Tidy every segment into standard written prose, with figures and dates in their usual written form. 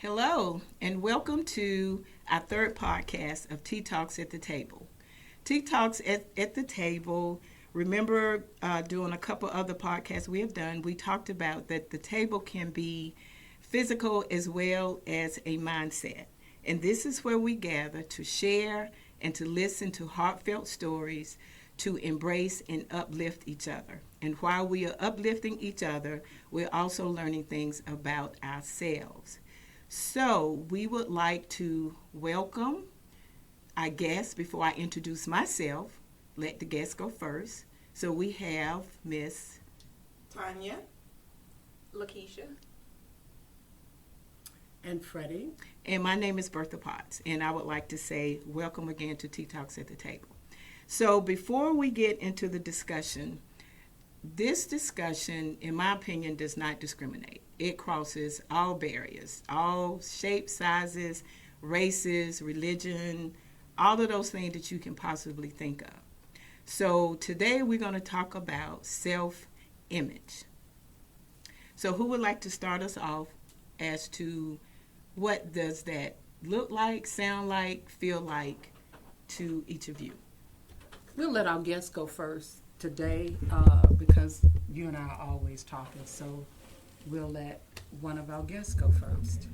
Hello, and welcome to our third podcast of Tea Talks at the Table. Tea Talks at the Table. Remember, doing a couple other podcasts we have done, we talked about that the table can be physical as well as a mindset. And this is where we gather to share and to listen to heartfelt stories, to embrace and uplift each other. And while we are uplifting each other, we're also learning things about ourselves. So we would like to welcome our guests before I introduce myself. Let the guests go first. So we have Miss Tanya, Lakeisha. and Freddie. And my name is Bertha Potts, and I would like to say welcome again to Tea Talks at the Table. So before we get into the discussion, this discussion, in my opinion, does not discriminate. It crosses all barriers, all shapes, sizes, races, religion, all of those things that you can possibly think of. So today we're going to talk about self-image. So who would like to start us off as to what does that look like, sound like, feel like to each of you? We'll let our guests go first today because you and I are always talking. So we'll let one of our guests go first.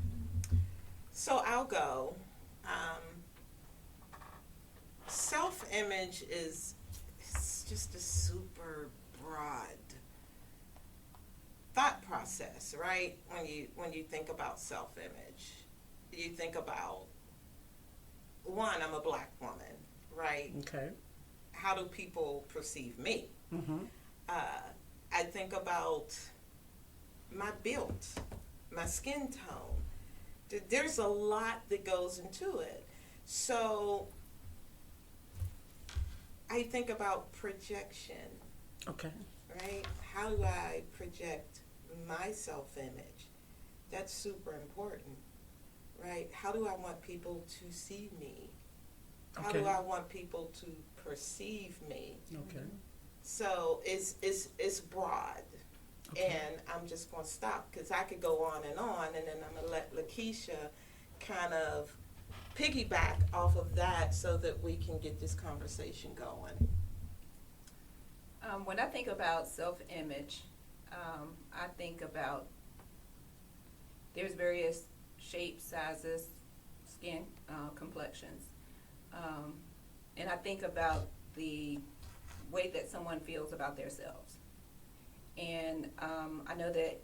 So I'll go. Self-image is it's just a super broad thought process, right? When you think about self-image, you think about one. I'm a black woman, right? Okay. How do people perceive me? Mm-hmm. I think about my build, my skin tone. There's a lot that goes into it. So I think about projection, Okay. right? How do I project my self-image? That's super important, right? How do I want people to see me? How do Okay. I want people to perceive me? Okay. So it's broad. Okay. And I'm just going to stop because I could go on, and then I'm going to let Lakeisha kind of piggyback off of that so that we can get this conversation going. When I think about self-image, I think about there's various shapes, sizes, skin complexions, and I think about the way that someone feels about themselves. And I know that,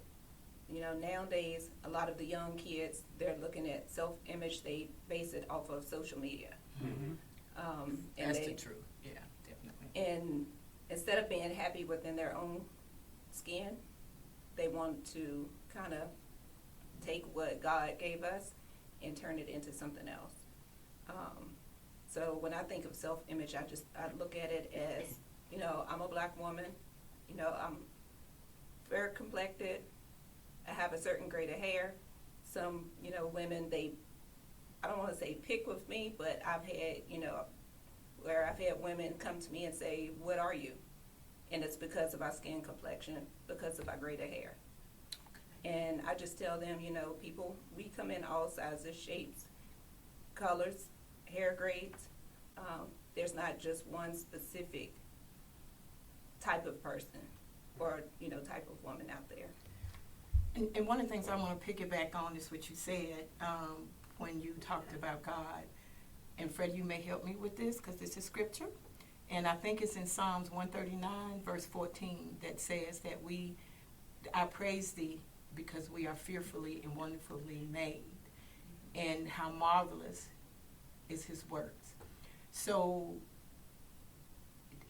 nowadays a lot of the young kids, they're looking at self-image, they base it off of social media. Mm-hmm. And That's they, the truth. Yeah, definitely. and instead of being happy within their own skin, they want to kind of take what God gave us and turn it into something else. So when I think of self-image, I look at it as, I'm a black woman, I'm fair complected, I have a certain grade of hair. Some, women, I don't want to say pick with me, but I've had, where I've had women come to me and say, what are you? And it's because of our skin complexion, because of our grade of hair. And I just tell them, people, we come in all sizes, shapes, colors, hair grades. There's not just one specific type of person or, type of woman out there. And one of the things I want to piggyback on is what you said when you talked about God. And Fred, you may help me with this because this is scripture. And I think it's in Psalms 139, verse 14, that says that I praise thee because we are fearfully and wonderfully made. And how marvelous is his works. So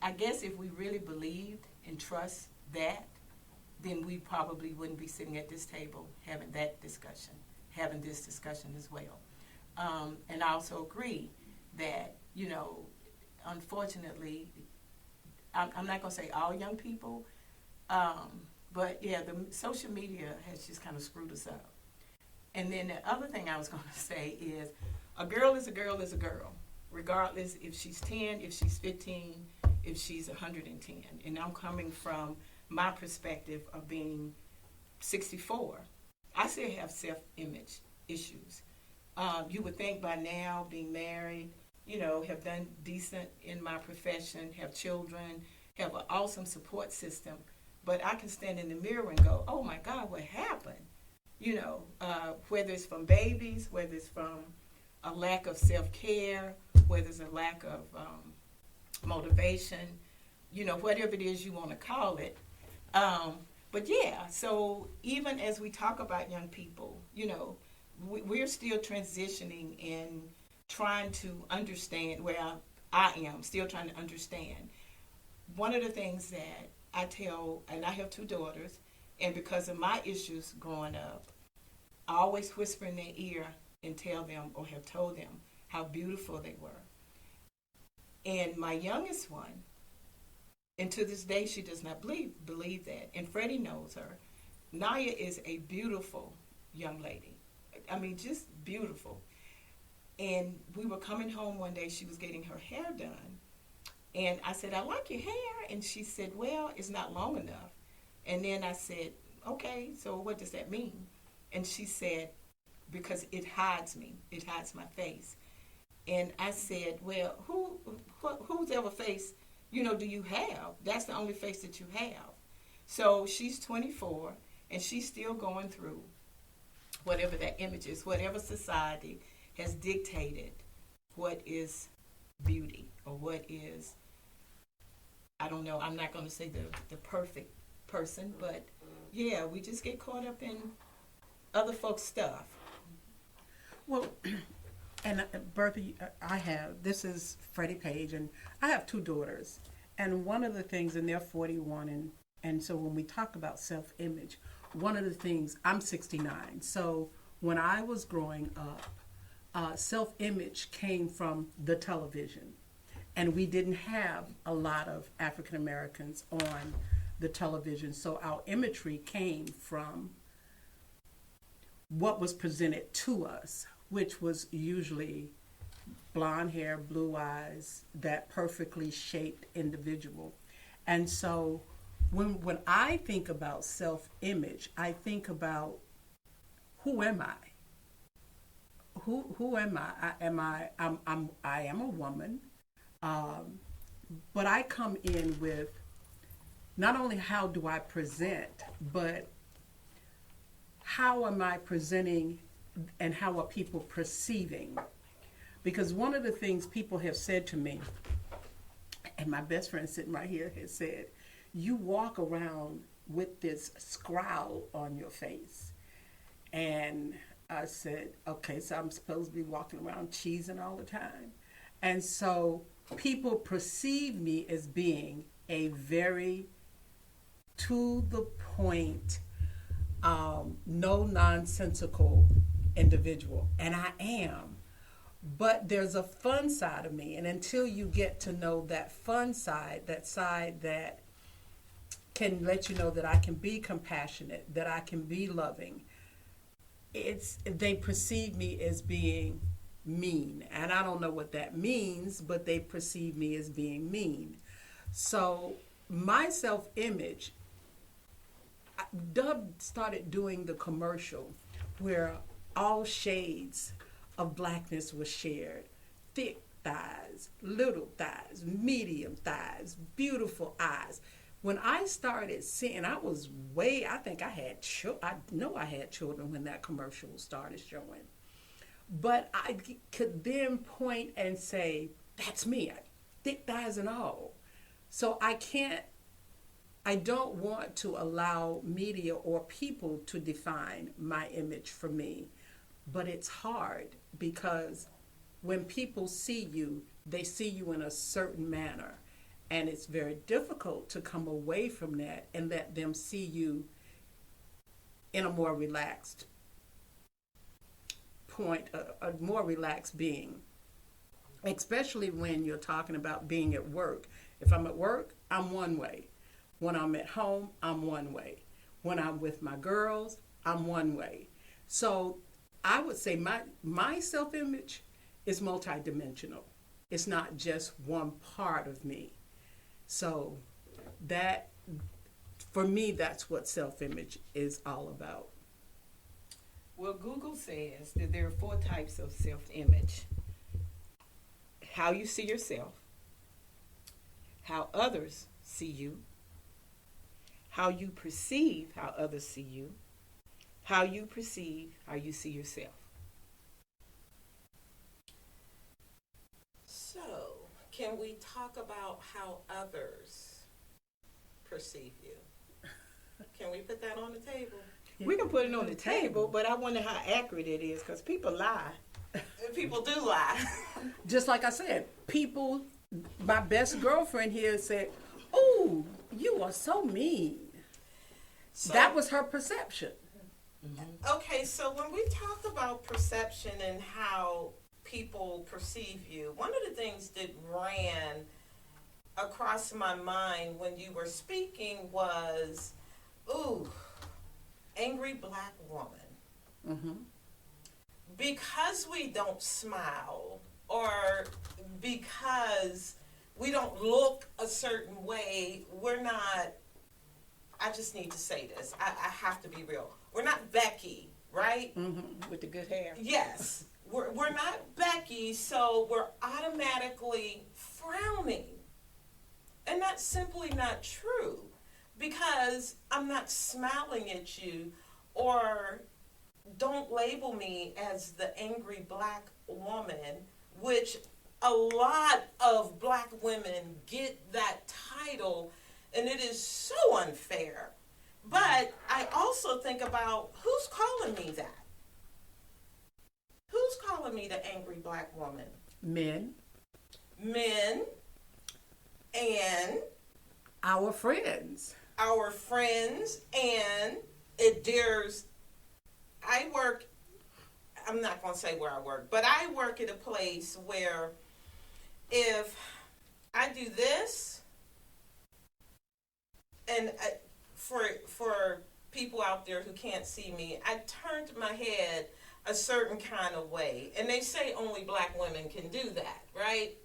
I guess if we really believed and trust that, then we probably wouldn't be sitting at this table having this discussion as well. And I also agree that, unfortunately, I'm not going to say all young people, but yeah, the social media has just kind of screwed us up. And then the other thing I was going to say is a girl is a girl is a girl, regardless if she's 10, if she's 15, if she's 110. And I'm coming from my perspective of being 64. I still have self-image issues. You would think by now, being married, have done decent in my profession, have children, have an awesome support system. But I can stand in the mirror and go, oh my God, what happened? Whether it's from babies, whether it's from a lack of self-care, whether it's a lack of motivation, whatever it is you want to call it. But yeah, so even as we talk about young people, we're still transitioning and trying to understand where I am, still trying to understand. One of the things that I tell, and I have 2 daughters, and because of my issues growing up, I always whisper in their ear and tell them or have told them how beautiful they were. And my youngest one, and to this day, she does not believe that. And Freddie knows her. Naya is a beautiful young lady. I mean, just beautiful. And we were coming home one day. She was getting her hair done. And I said, I like your hair. And she said, well, it's not long enough. And then I said, okay, so what does that mean? And she said, because it hides me. It hides my face. And I said, well, whose ever face, do you have? That's the only face that you have. So she's 24, and she's still going through whatever that image is, whatever society has dictated what is beauty or what is, I don't know, I'm not going to say the perfect person, but yeah, we just get caught up in other folks' stuff. Well, and Bertha, this is Freddie Page, and I have 2 daughters. And one of the things, and they're 41, and so when we talk about self-image, one of the things, I'm 69, so when I was growing up, self-image came from the television. And we didn't have a lot of African Americans on the television, so our imagery came from what was presented to us, which was usually blonde hair, blue eyes, that perfectly shaped individual. And so when I think about self-image, I think about, who am I? Who am I? I am a woman, but I come in with not only how do I present, but how am I presenting and how are people perceiving? Because one of the things people have said to me, and my best friend sitting right here has said, you walk around with this scowl on your face. And I said, okay, so I'm supposed to be walking around cheesing all the time. And so people perceive me as being a very to the point, no nonsensical individual. And I am. But there's a fun side of me. And until you get to know that fun side, that side that can let you know that I can be compassionate, that I can be loving, they perceive me as being mean. And I don't know what that means, but they perceive me as being mean. So my self-image, Dub started doing the commercial where all shades of blackness was shared. Thick thighs, little thighs, medium thighs, beautiful eyes. When I started seeing, I think I know I had children when that commercial started showing. But I could then point and say, that's me, thick thighs and all. So I don't want to allow media or people to define my image for me. But it's hard because when people see you, they see you in a certain manner. And it's very difficult to come away from that and let them see you in a more relaxed point, a more relaxed being. Especially when you're talking about being at work. If I'm at work, I'm one way. When I'm at home, I'm one way. When I'm with my girls, I'm one way. So I would say my self-image is multidimensional. It's not just one part of me. So that, for me, that's what self-image is all about. Well, Google says that there are 4 types of self-image: how you see yourself, how others see you, how you perceive how others see you, how you perceive how you see yourself. So, can we talk about how others perceive you? Can we put that on the table? We can put it on the table, but I wonder how accurate it is, because people lie. People do lie. Just like I said, people, my best girlfriend here said, "Oh, you are so mean." So, That was her perception. okay, so when we talk about perception and how people perceive you, one of the things that ran across my mind when you were speaking was, ooh, angry black woman. Mm-hmm. Because we don't smile, or because we don't look a certain way, we're not, I just need to say this, I have to be real. We're not Becky, right? Mm-hmm. With the good hair. Yes, we're not Becky, so we're automatically frowning. And that's simply not true, because I'm not smiling at you, or don't label me as the angry black woman, which a lot of black women get that title, and it is so unfair. But I also think about, who's calling me that? Who's calling me the angry black woman? Men, Men and our friends. our friends, and I'm not going to say where I work, but I work at a place where if I do this, and for people out there who can't see me, I turned my head a certain kind of way, and they say only black women can do that, right?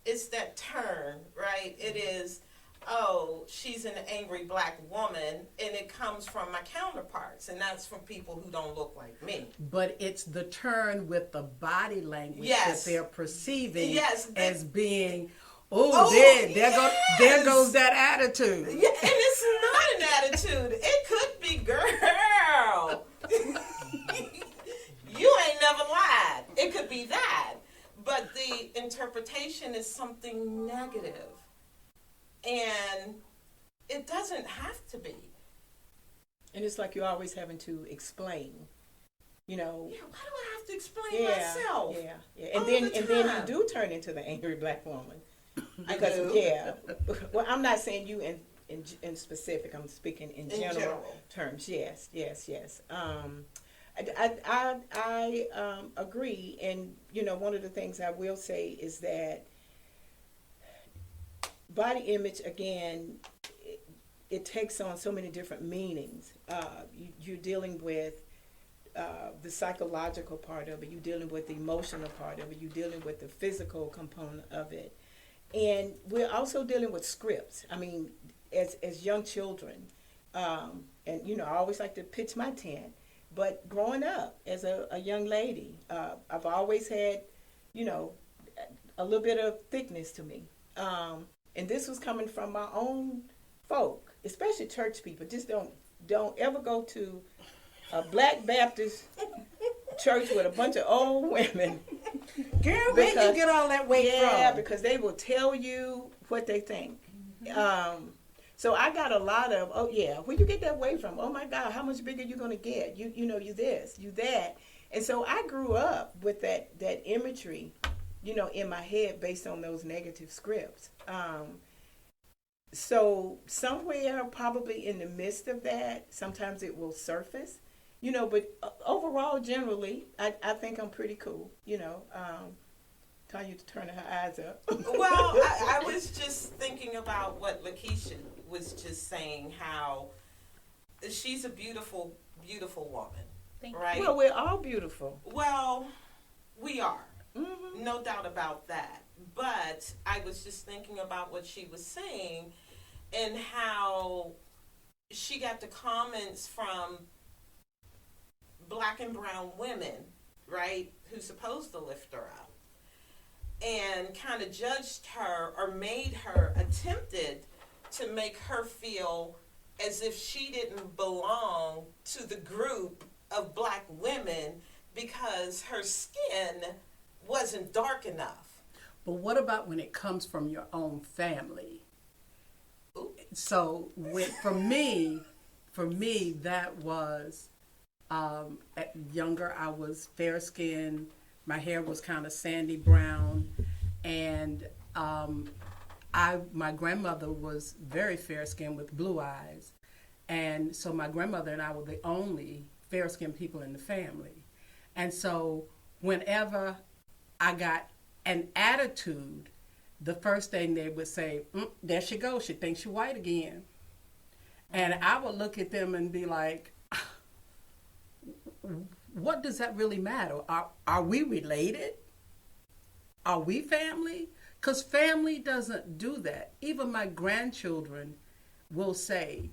It's that turn, right? It is, oh, she's an angry black woman, and it comes from my counterparts, and that's from people who don't look like me. But it's the turn with the body language Yes. that they're perceiving Yes, as being, Oh, there goes that attitude. Yeah, and it's not an attitude. It could be, girl, you ain't never lied. It could be that. But the interpretation is something negative. And it doesn't have to be. And it's like you're always having to explain, you know. Yeah, why do I have to explain myself? Yeah. And All then the and then you time. do turn into the angry black woman. I Because do. yeah. Well, I'm not saying you in specific. I'm speaking in general terms. Yes. I agree, and you know, one of the things I will say is that body image, again, it takes on so many different meanings. You're dealing with the psychological part of it. You're dealing with the emotional part of it. You're dealing with the physical component of it, and we're also dealing with scripts. I mean, as young children, and you know, I always like to pitch my tent. But growing up as a young lady, I've always had, you know, a little bit of thickness to me. And this was coming from my own folk, especially church people. Just don't ever go to a Black Baptist church with a bunch of old women. Girl, where you get all that weight from? Yeah, because they will tell you what they think. So I got a lot of, oh yeah, where you get that weight from? Oh my God, how much bigger you gonna get? You know, you this, you that. And so I grew up with that imagery, you know, in my head based on those negative scripts. So somewhere probably in the midst of that, sometimes it will surface, you know, but overall, generally, I think I'm pretty cool, you know. Tanya turning her eyes up. Well, I was just thinking about what Lakeisha was just saying, how she's a beautiful, beautiful woman, Thank you. right? Well, we're all beautiful. Well, we are. Mm-hmm. No doubt about that. But I was just thinking about what she was saying and how she got the comments from black and brown women, right, who's supposed to lift her up, and kind of judged her or made her, attempted to make her feel as if she didn't belong to the group of black women because her skin wasn't dark enough. But what about when it comes from your own family? Ooh. So for me, that was younger. I was fair skinned. My hair was kind of sandy brown, and my grandmother was very fair skinned with blue eyes, and so my grandmother and I were the only fair skinned people in the family, and so whenever I got an attitude, the first thing they would say, there she goes, she thinks she's white again. And I would look at them and be like, what does that really matter? Are we related? Are we family? Because family doesn't do that. Even my grandchildren will say,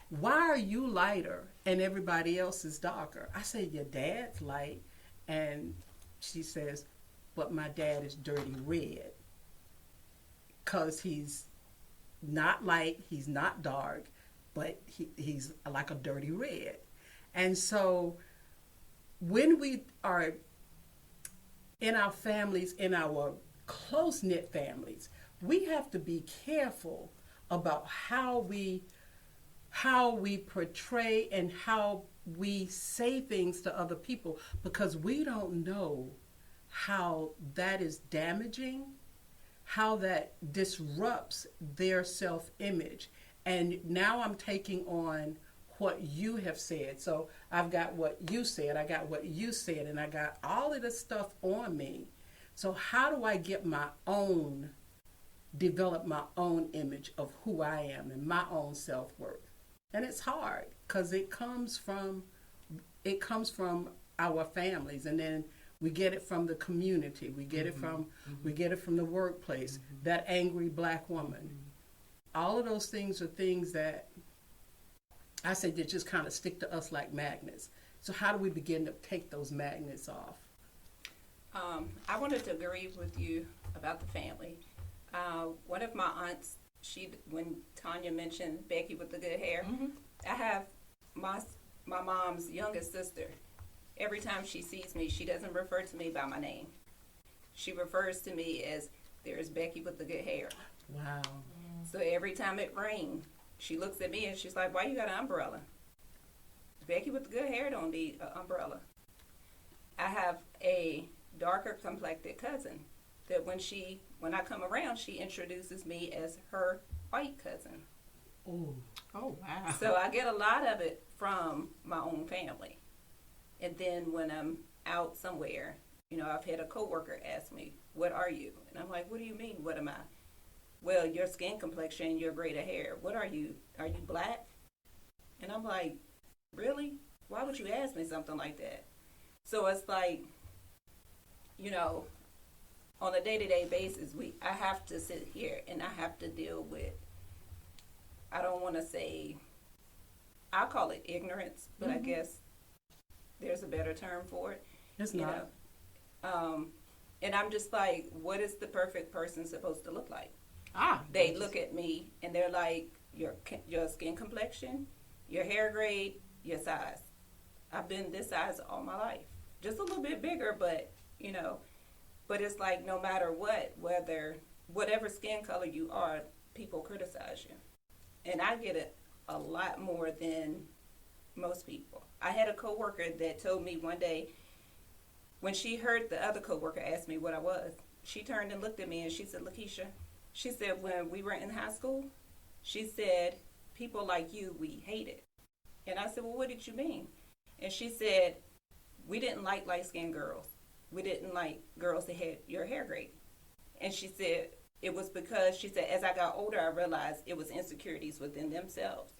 why are you lighter and everybody else is darker? I say, your dad's light. And she says, but my dad is dirty red. Because he's not light, he's not dark, but he's like a dirty red. And so when we are in our families, in our close-knit families, we have to be careful about how we portray and how we say things to other people, because we don't know how that is damaging, how that disrupts their self-image. And now I'm taking on what you have said. So I've got what you said, I got what you said, and I got all of this stuff on me. So how do I develop my own image of who I am and my own self-worth? And it's hard because it comes from our families, and then we get it from the community. We get it from the workplace. That angry black woman. All of those things are things that I say that just kind of stick to us like magnets. So how do we begin to take those magnets off? I wanted to agree with you about the family. One of my aunts, when Tanya mentioned Becky with the good hair, I have my mom's youngest sister. Every time she sees me, she doesn't refer to me by my name. She refers to me as, there's Becky with the good hair. Wow. So every time it rains, she looks at me and she's like, why you got an umbrella? Becky with the good hair don't need an umbrella. I have a darker complected cousin that when I come around, she introduces me as her white cousin. Ooh. Oh, wow. So I get a lot of it from my own family. And then when I'm out somewhere, I've had a coworker ask me, what are you? And I'm like, what do you mean, what am I? Well, your skin complexion, your greater hair. What are you? Are you black? And I'm like, really? Why would you ask me something like that? So it's like, on a day-to-day basis, I have to sit here and I have to deal with, I don't want to say, I'll call it ignorance, but I guess there's a better term for it. It's not. And I'm just like, what is the perfect person supposed to look like? They look at me and they're like, your skin complexion, your hair grade, your size. I've been this size all my life. Just a little bit bigger, but but it's like no matter whatever skin color you are, people criticize you. And I get it a lot more than most people. I had a coworker that told me one day, when she heard the other coworker ask me what I was, she turned and looked at me and she said, Lakeisha, she said, when we were in high school, she said, people like you, we hated. And I said, well, what did you mean? And she said, we didn't like light-skinned girls. We didn't like girls that had your hair grade. And she said, it was because, she said, as I got older, I realized it was insecurities within themselves.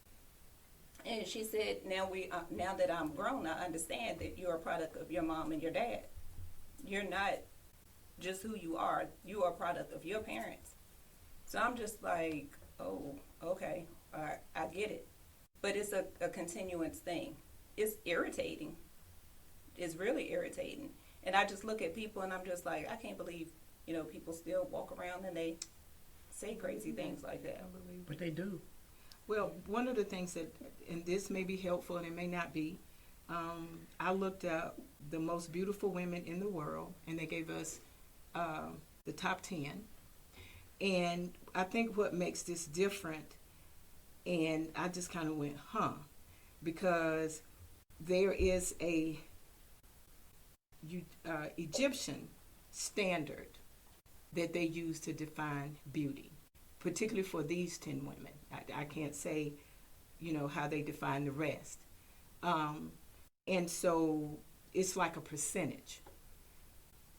And she said, now that I'm grown, I understand that you're a product of your mom and your dad. You're not just who you are. You are a product of your parents. So I'm just like, oh, okay, all right, I get it. But it's a continuance thing. It's irritating is really irritating. And I just look at people and I'm just like, I can't believe, people still walk around and they say crazy things like that. But they do. Well, one of the things that, and this may be helpful and it may not be, I looked up the most beautiful women in the world, and they gave us the top 10. And I think what makes this different, and I just kind of went, because there is a Egyptian standard that they use to define beauty, particularly for these 10 women. I can't say, how they define the rest. And so it's like a percentage.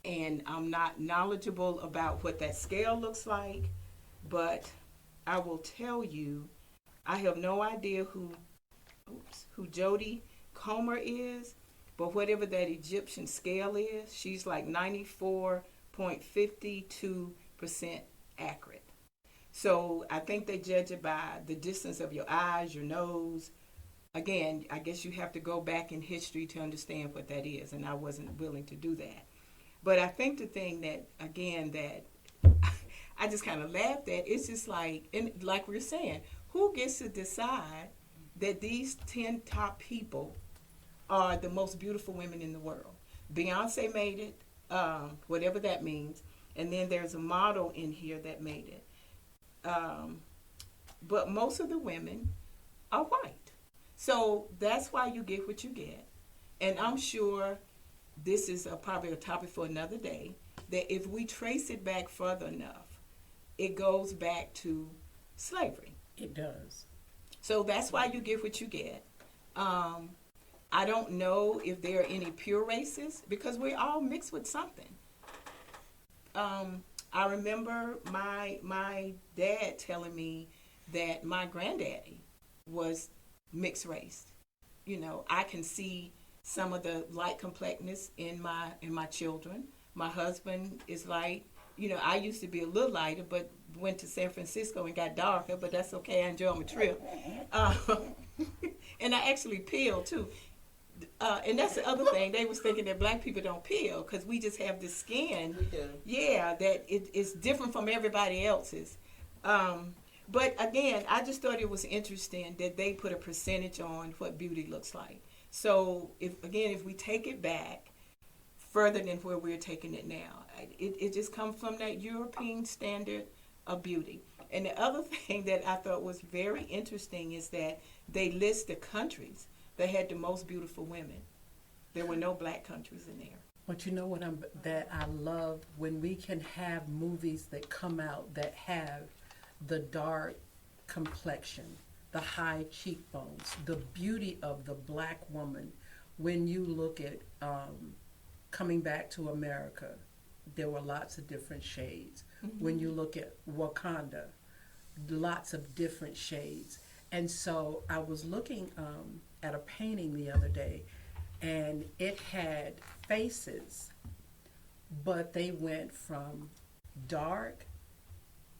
And I'm not knowledgeable about what that scale looks like, but I will tell you, I have no idea who Jodie Comer is, but whatever that Egyptian scale is, she's like 94.52% accurate. So I think they judge it by the distance of your eyes, your nose. Again, I guess you have to go back in history to understand what that is, and I wasn't willing to do that. But I think the thing that I just kind of laughed at, it's just like, and like we're saying, who gets to decide that these 10 top people are the most beautiful women in the world? Beyonce made it, whatever that means, and then there's a model in here that made it. But most of the women are white. So that's why you get what you get. And I'm sure this is probably a topic for another day, that if we trace it back further enough, it goes back to slavery. It does. So that's why you get what you get. I don't know if there are any pure races, because we're all mixed with something. I remember my dad telling me that my granddaddy was mixed race. I can see some of the light complectness in my children. My husband is light. I used to be a little lighter, but went to San Francisco and got darker, but that's okay. I enjoyed my trip. And I actually peeled too. And that's the other thing. They was thinking that black people don't peel because we just have this skin. We do. Yeah, that it's different from everybody else's. But again, I just thought it was interesting that they put a percentage on what beauty looks like. So if we take it back further than where we're taking it now, it just comes from that European standard of beauty. And the other thing that I thought was very interesting is that they list the countries that had the most beautiful women. There were no black countries in there. But you know what that I love, when we can have movies that come out that have the dark complexion, the high cheekbones, the beauty of the black woman. When you look at Coming Back to America, there were lots of different shades. Mm-hmm. When you look at Wakanda, lots of different shades. And so I was looking at a painting the other day, and it had faces, but they went from dark,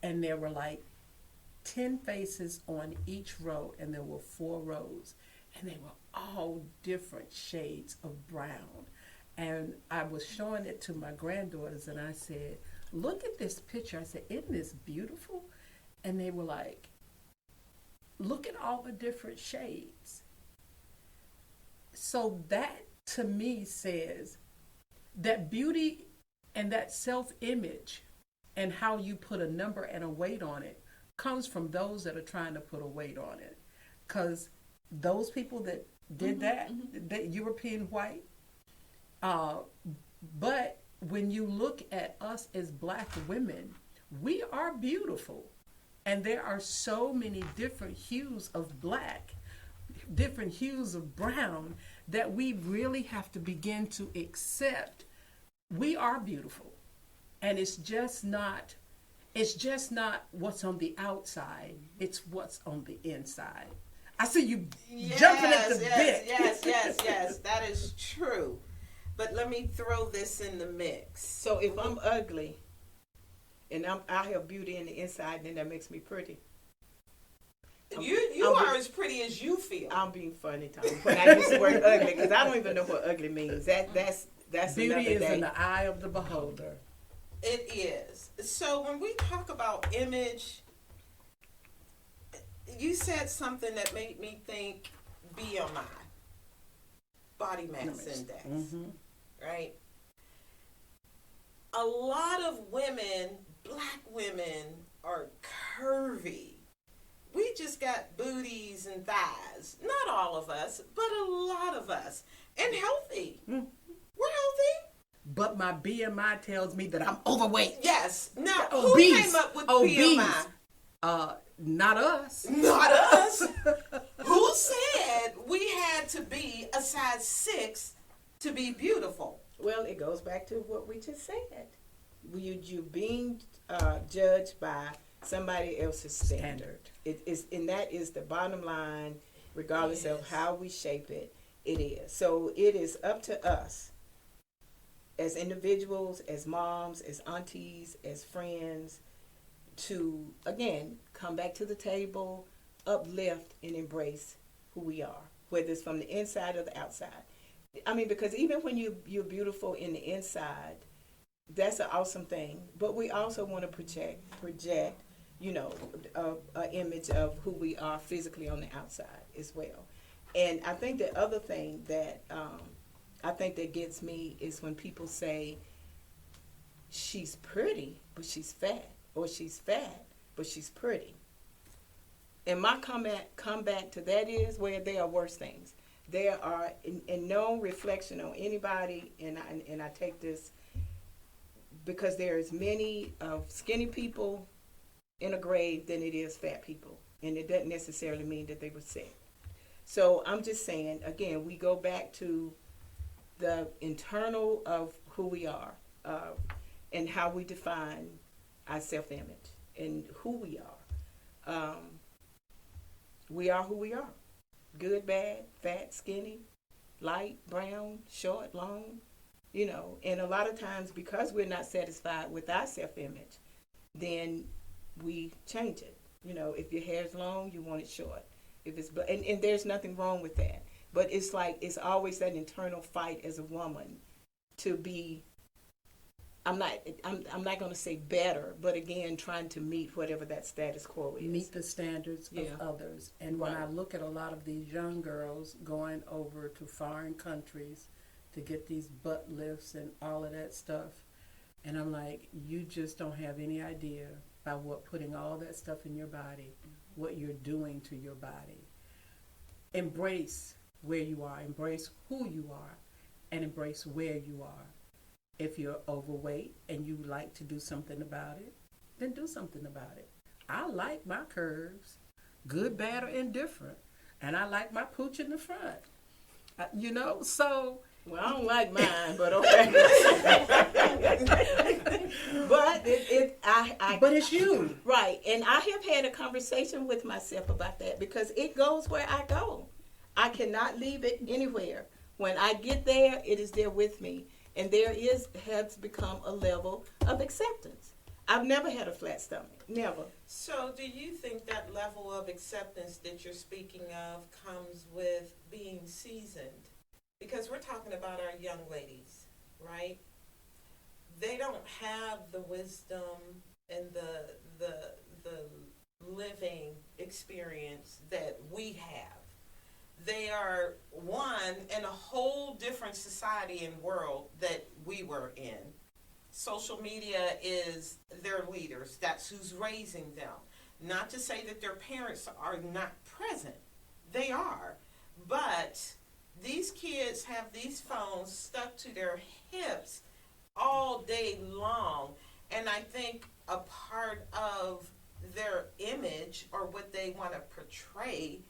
and there were like 10 faces on each row, and there were 4 rows, and they were all different shades of brown. And I was showing it to my granddaughters, and I said, look at this picture. I said, isn't this beautiful? And they were like, look at all the different shades. So that to me says that beauty and that self-image and how you put a number and a weight on it comes from those that are trying to put a weight on it. Because those people that did that European white, but when you look at us as black women, we are beautiful. And there are so many different hues of black, different hues of brown, that we really have to begin to accept we are beautiful. And it's just not what's on the outside, it's what's on the inside. I see you jumping at the bit. Yes, that is true. But let me throw this in the mix. So if I'm ugly and I have beauty in the inside, then that makes me pretty. You I'm are be- as pretty as you feel. I'm being funny, Tommy, when I use the word ugly, because I don't even know what ugly means. That's Beauty another is day. in the eye of the beholder. It is. So when we talk about image, you said something that made me think BMI, body mass index, right? A lot of women, black women, are curvy. We just got booties and thighs. Not all of us, but a lot of us. And healthy. We're healthy. But my BMI tells me that I'm overweight. Yes. Now, Obese. who came up with Obese. BMI? Not us. Not us. Who said we had to be a size 6 to be beautiful? Well, it goes back to what we just said. You being judged by somebody else's standard. It is, and that is the bottom line, regardless of Yes. how we shape it. It is. So it is up to us, as individuals, as moms, as aunties, as friends, to again come back to the table, uplift, and embrace who we are, whether it's from the inside or the outside. I mean, because even when you're beautiful in the inside, that's an awesome thing. But we also want to project, you know, an image of who we are physically on the outside as well. And I think the other thing that I think that gets me is when people say she's pretty but she's fat, or she's fat but she's pretty. And my comeback to that is where there are worse things. There are, and no reflection on anybody, and I take this because there is many of skinny people in a grave than it is fat people, and it doesn't necessarily mean that they were sick. So I'm just saying, again, we go back to the internal of who we are, and how we define our self-image and who we are. We are who we are. Good, bad, fat, skinny, light, brown, short, long, you know. And a lot of times, because we're not satisfied with our self-image, then we change it. You know, if your hair's long, you want it short. If it's and there's nothing wrong with that. But it's like it's always that internal fight as a woman to be. I'm not going to say better, but again, trying to meet whatever that status quo is. Meet the standards Yeah. of others. And when Right. I look at a lot of these young girls going over to foreign countries to get these butt lifts and all of that stuff, and I'm like, you just don't have any idea by what putting all that stuff in your body, what you're doing to your body. Embrace where you are, embrace who you are, and embrace where you are. If you're overweight and you like to do something about it, then do something about it. I like my curves, good, bad, or indifferent. And I like my pooch in the front. You know, so. Well, I don't like mine, but okay. But But it's you. Right, and I have had a conversation with myself about that because it goes where I go. I cannot leave it anywhere. When I get there, it is there with me. And has become a level of acceptance. I've never had a flat stomach, never. So do you think that level of acceptance that you're speaking of comes with being seasoned? Because we're talking about our young ladies, right? They don't have the wisdom and the living experience that we have. They are in a whole different society and world that we were in. Social media is their leaders. That's who's raising them. Not to say that their parents are not present. They are. But these kids have these phones stuck to their hips all day long. And I think a part of their image or what they want to portray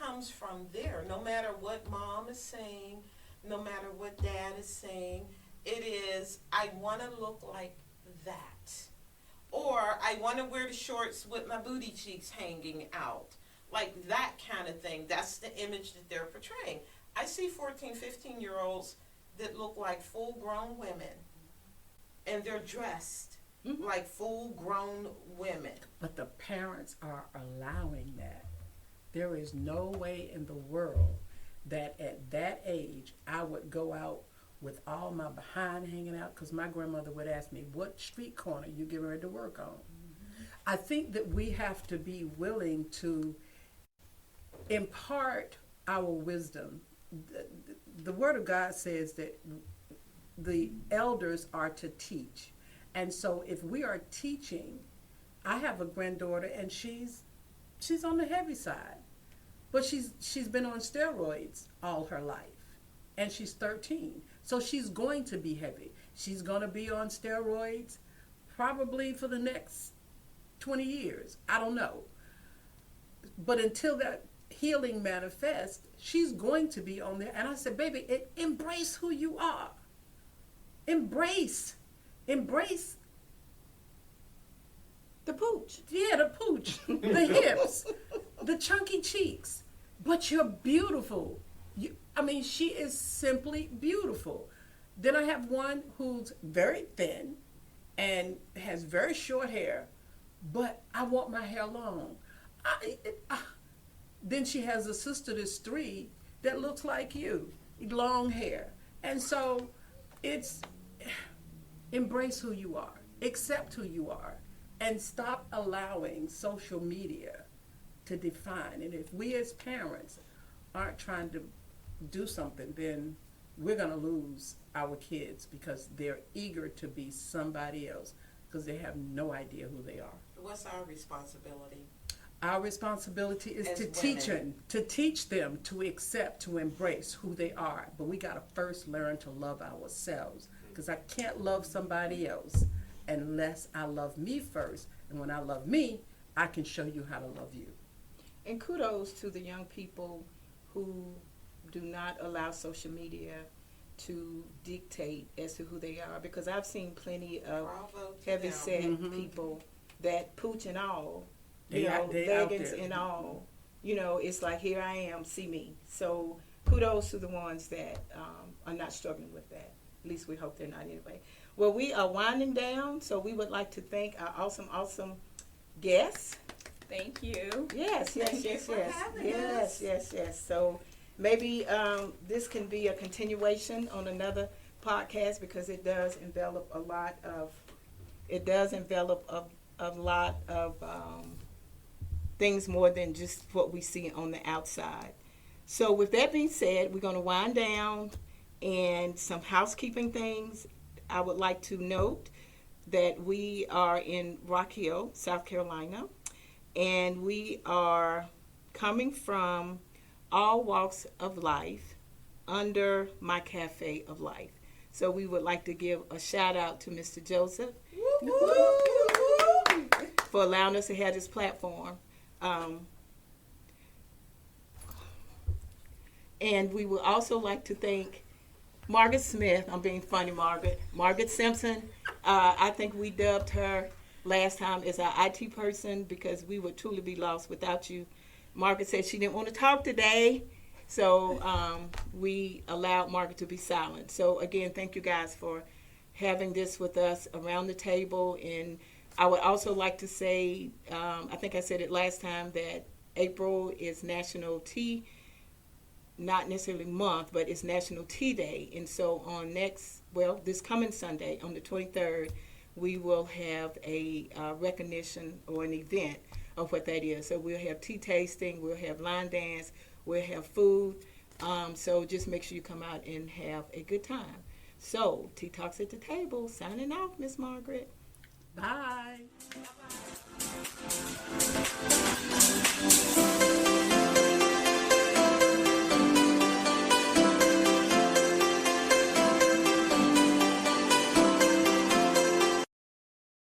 comes from there. No matter what mom is saying, no matter what dad is saying, it is, I want to look like that. Or I want to wear the shorts with my booty cheeks hanging out. Like that kind of thing. That's the image that they're portraying. I see 14, 15-year-olds that look like full-grown women. And they're dressed like full-grown women. But the parents are allowing that. There is no way in the world that at that age I would go out with all my behind hanging out, because my grandmother would ask me, what street corner you getting ready to work on? I think that we have to be willing to impart our wisdom. The Word of God says that the elders are to teach. And so if we are teaching, I have a granddaughter and she's on the heavy side. But she's been on steroids all her life. And she's 13. So she's going to be heavy. She's going to be on steroids probably for the next 20 years. I don't know. But until that healing manifests, she's going to be on there. And I said, baby, embrace who you are. Embrace The pooch. yeah, the pooch, the hips, the chunky cheeks. But you're beautiful. She is simply beautiful. Then I have one who's very thin and has very short hair, but I want my hair long. Then she has a sister that's 3 that looks like you, long hair. And so it's embrace who you are, accept who you are, and stop allowing social media to define. And if we as parents aren't trying to do something, then we're going to lose our kids because they're eager to be somebody else because they have no idea who they are. What's our responsibility? Our responsibility is As to women. teach them to accept, to embrace who they are. But we got to first learn to love ourselves, because I can't love somebody else unless I love me first. And when I love me, I can show you how to love you. And kudos to the young people who do not allow social media to dictate as to who they are, because I've seen plenty of Bravo to heavy them. set people that pooch and all, They out leggings there. and all, it's like, here I am, see me. So kudos to the ones that are not struggling with that. At least we hope they're not anyway. Well, we are winding down, so we would like to thank our awesome guests. Thank you. Yes. Thank you for having us. Yes. So maybe this can be a continuation on another podcast, because it does envelop a lot of things more than just what we see on the outside. So with that being said, we're going to wind down, and some housekeeping things. I would like to note that we are in Rock Hill, South Carolina, and we are coming from all walks of life under my Cafe of Life. So we would like to give a shout out to Mr. Joseph for allowing us to have this platform. And we would also like to thank Margaret Smith. I'm being funny, Margaret. Margaret Simpson. I think we dubbed her last time as our IT person, because we would truly be lost without you. Margaret said she didn't want to talk today, so we allowed Margaret to be silent. So again, thank you guys for having this with us around the table. And I would also like to say, I think I said it last time, that April is National Tea, not necessarily month, but it's National Tea Day. And so on this coming Sunday, on the 23rd, we will have a recognition or an event of what that is. So we'll have tea tasting, we'll have line dance, we'll have food. So just make sure you come out and have a good time. So, Tea Talks at the Table, signing off, Miss Margaret. Bye.